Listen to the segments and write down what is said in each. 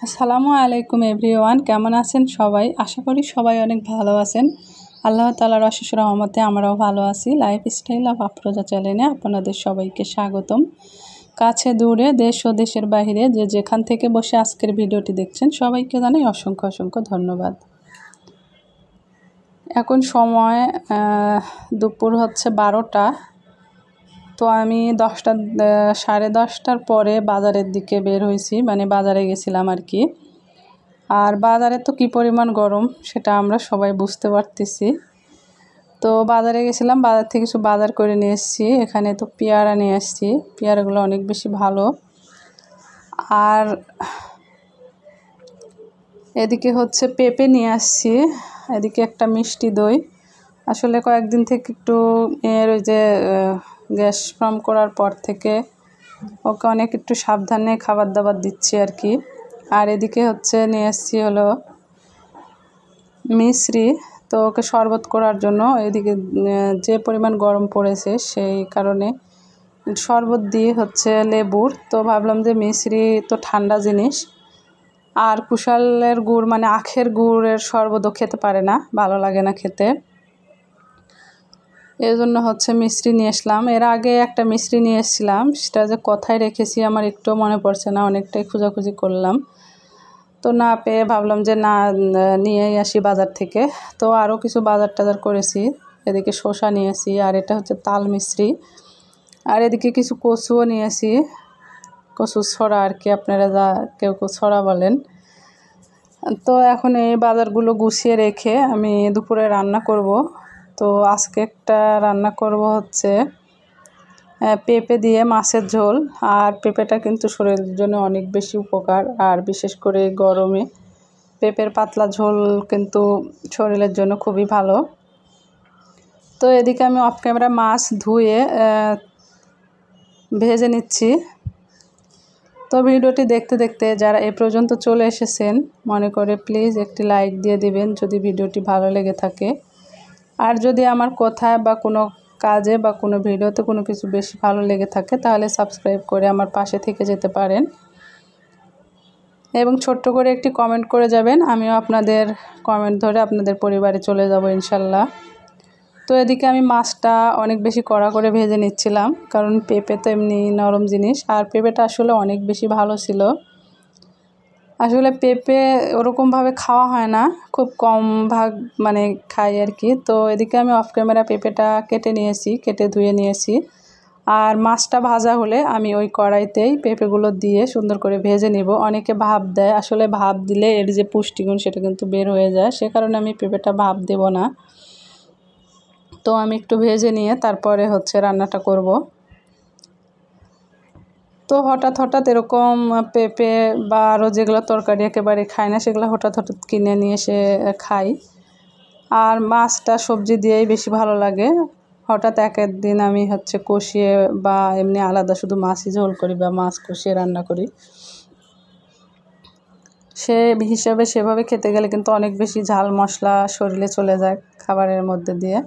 আসসালামু আলাইকুম এভরিওয়ান, কেমন আছেন সবাই? আশা করি সবাই অনেক ভালো আছেন। আল্লাহ তাআলার অশেষ রহমতে আমরাও ভালো আছি। লাইফস্টাইল অফ আফরোজা চ্যানেলে আপনাদের সবাইকে স্বাগতম। কাছে দূরে দেশ ও দেশের বাইরে যে যেখান থেকে বসে আজকের ভিডিওটি দেখছেন সবাইকে জানাই অসংখ্য অসংখ্য ধন্যবাদ। এখন সময় দুপুর হচ্ছে 12টা। তো আমি 10:30টার পরে বাজারের দিকে বের হয়েছি, মানে বাজারে গেছিলাম আর কি। আর বাজারে তো কী পরিমাণ গরম সেটা আমরা সবাই বুঝতে পারতেছি। তো বাজারে গেছিলাম, বাজার থেকে কিছু বাজার করে নিয়ে এসেছি। এখানে তো পেয়ারা নিয়ে এসেছি, পেয়ারাগুলো অনেক বেশি ভালো। আর এদিকে হচ্ছে পেঁপে নিয়ে আসছি, এদিকে একটা মিষ্টি দই। আসলে কয়েকদিন থেকে একটু ওই যে গ্যাস ফর্ম করার পর থেকে ওকে অনেক একটু সাবধানে খাবার দাবার দিচ্ছি আর কি। আর এদিকে হচ্ছে নিয়ে এসেছি হলো মিশ্রি, তো ওকে শরবত করার জন্য। এদিকে যে পরিমাণ গরম পড়েছে সেই কারণে শরবত দিয়ে হচ্ছে লেবুর, তো ভাবলাম যে মিশ্রি তো ঠান্ডা জিনিস, আর কুশালের গুড় মানে আখের গুড়ের শরবতও খেতে পারে না, ভালো লাগে না খেতে। এই জন্য হচ্ছে মিষ্টি নিয়ে আসলাম। এর আগে একটা মিষ্টি নিয়ে এসেছিলাম, সেটা যে কোথায় রেখেছি আমার একটুও মনে পড়ছে না, অনেকটাই খোঁজাখুঁজি করলাম। তো না পেয়ে ভাবলাম যে না নিয়েই আসি বাজার থেকে। তো আরও কিছু বাজার টাজার করেছি। এদিকে শসা নিয়েছি, আর এটা হচ্ছে তাল মিশ্রি। আর এদিকে কিছু কচুও নিয়েছি, কচু ছড়া আর কি, আপনারা যা কেউ কেউ ছড়া বলেন। তো এখন এই বাজারগুলো গুছিয়ে রেখে আমি দুপুরে রান্না করব। তো আজকে একটা রান্না করব হচ্ছে পেঁপে দিয়ে মাছের ঝোল। আর পেঁপেটা কিন্তু শরীরের জন্য অনেক বেশি উপকার, আর বিশেষ করে গরমে পেঁপের পাতলা ঝোল কিন্তু শরীরের জন্য খুবই ভালো। তো এদিকে আমি অফ ক্যামেরা মাছ ধুয়ে ভেজে নিচ্ছি। তো ভিডিওটি দেখতে দেখতে যারা এ পর্যন্ত চলে এসেছেন মনে করে প্লিজ একটি লাইক দিয়ে দিবেন যদি ভিডিওটি ভালো লেগে থাকে। আর যদি আমার কথায় বা কোনো কাজে বা কোনো ভিডিওতে কোনো কিছু বেশি ভালো লেগে থাকে তাহলে সাবস্ক্রাইব করে আমার পাশে থেকে যেতে পারেন, এবং ছোট্ট করে একটি কমেন্ট করে যাবেন। আমিও আপনাদের কমেন্ট ধরে আপনাদের পরিবারে চলে যাব ইনশাল্লাহ। তো এদিকে আমি মাছটা অনেক বেশি কড়া করে ভেজে নিচ্ছিলাম, কারণ পেঁপে তো এমনি নরম জিনিস, আর পেঁপেটা আসলে অনেক বেশি ভালো ছিল। আসলে পেঁপে ওরকমভাবে খাওয়া হয় না, খুব কম ভাগ মানে খাই আর কি। তো এদিকে আমি অফ ক্যামেরা পেঁপেটা কেটে নিয়েছি, কেটে ধুয়ে নিয়েছি। আর মাছটা ভাজা হলে আমি ওই কড়াইতেই পেঁপেগুলো দিয়ে সুন্দর করে ভেজে নিব। অনেকে ভাপ দেয়, আসলে ভাপ দিলে এর যে পুষ্টিগুণ সেটা কিন্তু বের হয়ে যায়, সে কারণে আমি পেঁপেটা ভাপ দেব না। তো আমি একটু ভেজে নিয়ে তারপরে হচ্ছে রান্নাটা করব। তো হঠাৎ এরকম পেঁপে বা আরও যেগুলো তরকারি একেবারে খাই না সেগুলো হঠাৎ কিনে নিয়ে এসে খাই। আর মাছটা সবজি দিয়েই বেশি ভালো লাগে। হঠাৎ এক একদিন আমি হচ্ছে কষিয়ে বা এমনি আলাদা শুধু মাছই ঝোল করি বা মাছ কষিয়ে রান্না করি। সে হিসাবে সেভাবে খেতে গেলে কিন্তু অনেক বেশি ঝাল মশলা শরীরে চলে যায় খাবারের মধ্যে দিয়ে।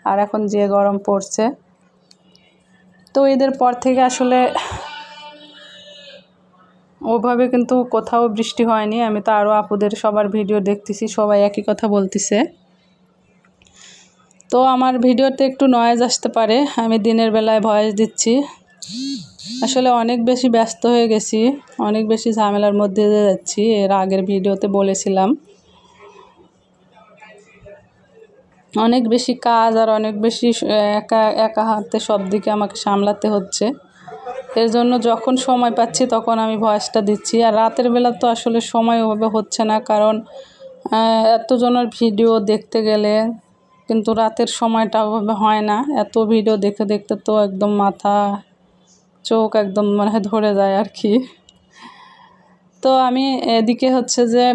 আর এখন যে গরম পড়ছে, তো ঈদের পর থেকে আসলে ওভাবে কিন্তু কোথাও বৃষ্টি হয়নি। আমি তো আরও আপুদের সবার ভিডিও দেখতেছি, সবাই একই কথা বলতেছে। তো আমার ভিডিওতে একটু নয়েজ আসতে পারে, আমি দিনের বেলায় ভয়েস দিচ্ছি। আসলে অনেক বেশি ব্যস্ত হয়ে গেছি, অনেক বেশি ঝামেলার মধ্যে দিয়ে যাচ্ছি, এর আগের ভিডিওতে বলেছিলাম। অনেক বেশি কাজ আর অনেক বেশি একা হাতে সব দিকে আমাকে সামলাতে হচ্ছে। এর জন্য যখন সময় পাচ্ছি তখন আমি ভয়েসটা দিচ্ছি। আর রাতের বেলা তো আসলে সময় ওভাবে হচ্ছে না, কারণ এতজনের ভিডিও দেখতে গেলে কিন্তু রাতের সময়টা ওভাবে হয় না। এত ভিডিও দেখতে দেখতে তো একদম মাথা চোখ একদম মানে ধরে যায় আর কি। তো আমি এদিকে হচ্ছে যে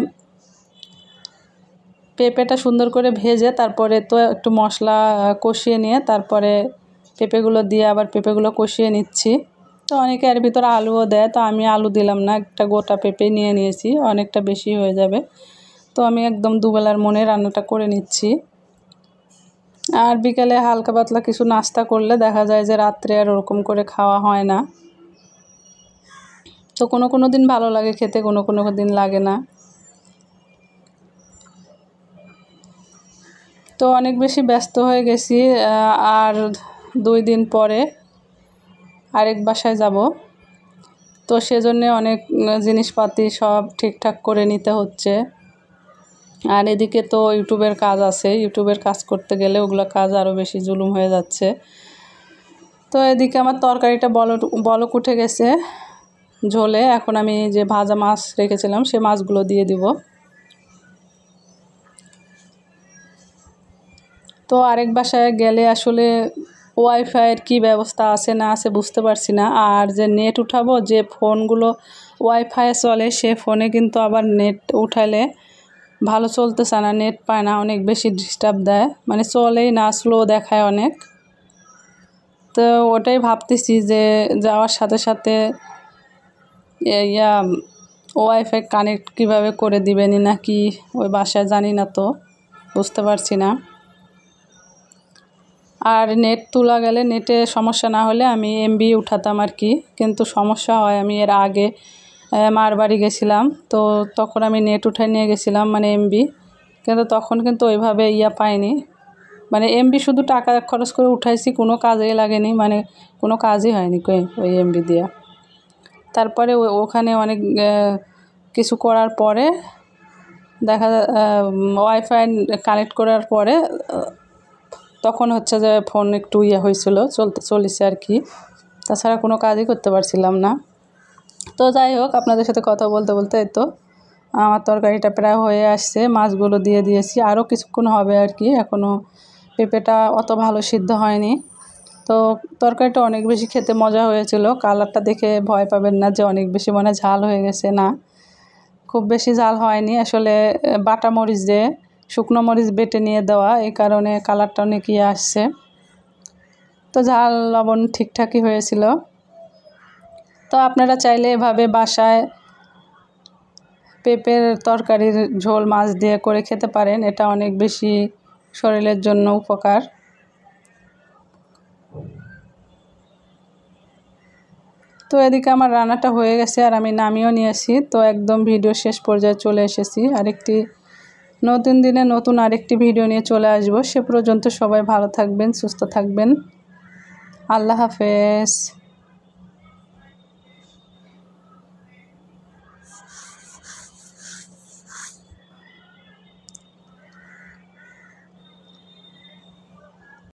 পেঁপেটা সুন্দর করে ভেজে তারপরে তো একটু মশলা কষিয়ে নিয়ে তারপরে পেঁপেগুলো দিয়ে আবার পেঁপেগুলো কষিয়ে নিচ্ছি। তো অনেকে এর ভিতরে আলুও দেয়, তো আমি আলু দিলাম না, একটা গোটা পেঁপে নিয়ে নিয়েছি, অনেকটা বেশি হয়ে যাবে। তো আমি একদম দুবেলার মনে রান্নাটা করে নিচ্ছি। আর বিকেলে হালকা পাতলা কিছু নাস্তা করলে দেখা যায় যে রাত্রে আর ওরকম করে খাওয়া হয় না। তো কোনো দিন ভালো লাগে খেতে, কোনো দিন লাগে না। তো অনেক বেশি ব্যস্ত হয়ে গেছি, আর 2 দিন পরে আরেক বাসায় যাব। তো সেজন্যে অনেক জিনিসপাতি সব ঠিকঠাক করে নিতে হচ্ছে। আর এদিকে তো ইউটিউবের কাজ আছে, ইউটিউবের কাজ করতে গেলে ওগুলো কাজ আরও বেশি জুলুম হয়ে যাচ্ছে। তো এদিকে আমার তরকারিটা বলক উঠে গেছে ঝোলে। এখন আমি যে ভাজা মাছ রেখেছিলাম সে মাছগুলো দিয়ে দিব। তো আরেক বাসায় গেলে আসলে ওয়াইফাইয়ের কী ব্যবস্থা আছে না আছে বুঝতে পারছি না। আর যে নেট উঠাবো, যে ফোনগুলো ওয়াইফাইয়ে চলে সে ফোনে কিন্তু আবার নেট উঠালে ভালো চলতেছে না, নেট পায় না, অনেক বেশি ডিস্টার্ব দেয়, মানে চলেই না, স্লো দেখায় অনেক। তো ওটাই ভাবতেছি যে যাওয়ার সাথে সাথে ওয়াইফাই কানেক্ট কীভাবে করে দিবেনি না কি ওই বাসায় জানি না, তো বুঝতে পারছি না। আর নেট তোলা গেলে, নেটে সমস্যা না হলে আমি এমবি উঠাতাম আর কি, কিন্তু সমস্যা হয়। আমি এর আগে মার বাড়ি গেছিলাম, তো তখন আমি নেট উঠাই নিয়ে গেছিলাম, মানে এমবি, কিন্তু তখন কিন্তু ওইভাবে পাইনি, মানে এমবি শুধু টাকা খরচ করে উঠাইছি, কোনো কাজেই লাগেনি, মানে কোনো কাজই হয়নি ওই এমবি দিয়ে। তারপরে ওখানে অনেক কিছু করার পরে দেখা ওয়াইফাই কানেক্ট করার পরে তখন হচ্ছে যে ফোন একটু হয়েছিল, চলেছে আর কি, তাছাড়া কোনো কাজই করতে পারছিলাম না। তো যাই হোক, আপনাদের সাথে কথা বলতে বলতে তো আমার তরকারিটা প্রায় হয়ে আসছে, মাছগুলো দিয়ে দিয়েছি, আরও কিছুক্ষণ হবে আর কি, এখনও পেঁপেটা অত ভালো সিদ্ধ হয়নি। তো তরকারিটা অনেক বেশি খেতে মজা হয়েছিল। কালারটা দেখে ভয় পাবেন না যে অনেক বেশি মনে ঝাল হয়ে গেছে, না, খুব বেশি ঝাল হয়নি আসলে। বাটা মরিচ দিয়ে শুকনো মরিচ বেটে নিয়ে দেওয়া, এই কারণে কালারটা অনেক আসছে। তো ঝাল লবণ ঠিকঠাকই হয়েছিল। তো আপনারা চাইলে এভাবে বাসায় পেঁপের তরকারির ঝোল মাছ দিয়ে করে খেতে পারেন, এটা অনেক বেশি শরীরের জন্য উপকার। তো এদিকে আমার রান্নাটা হয়ে গেছে আর আমি নামিয়েও নিয়েছি। তো একদম ভিডিও শেষ পর্যায়ে চলে এসেছি। আরেকটি নতুন দিনে নতুন আরেকটি ভিডিও নিয়ে চলে আসবো। সে পর্যন্ত সবাই ভালো থাকবেন, সুস্থ থাকবেন। আল্লাহ হাফেজ।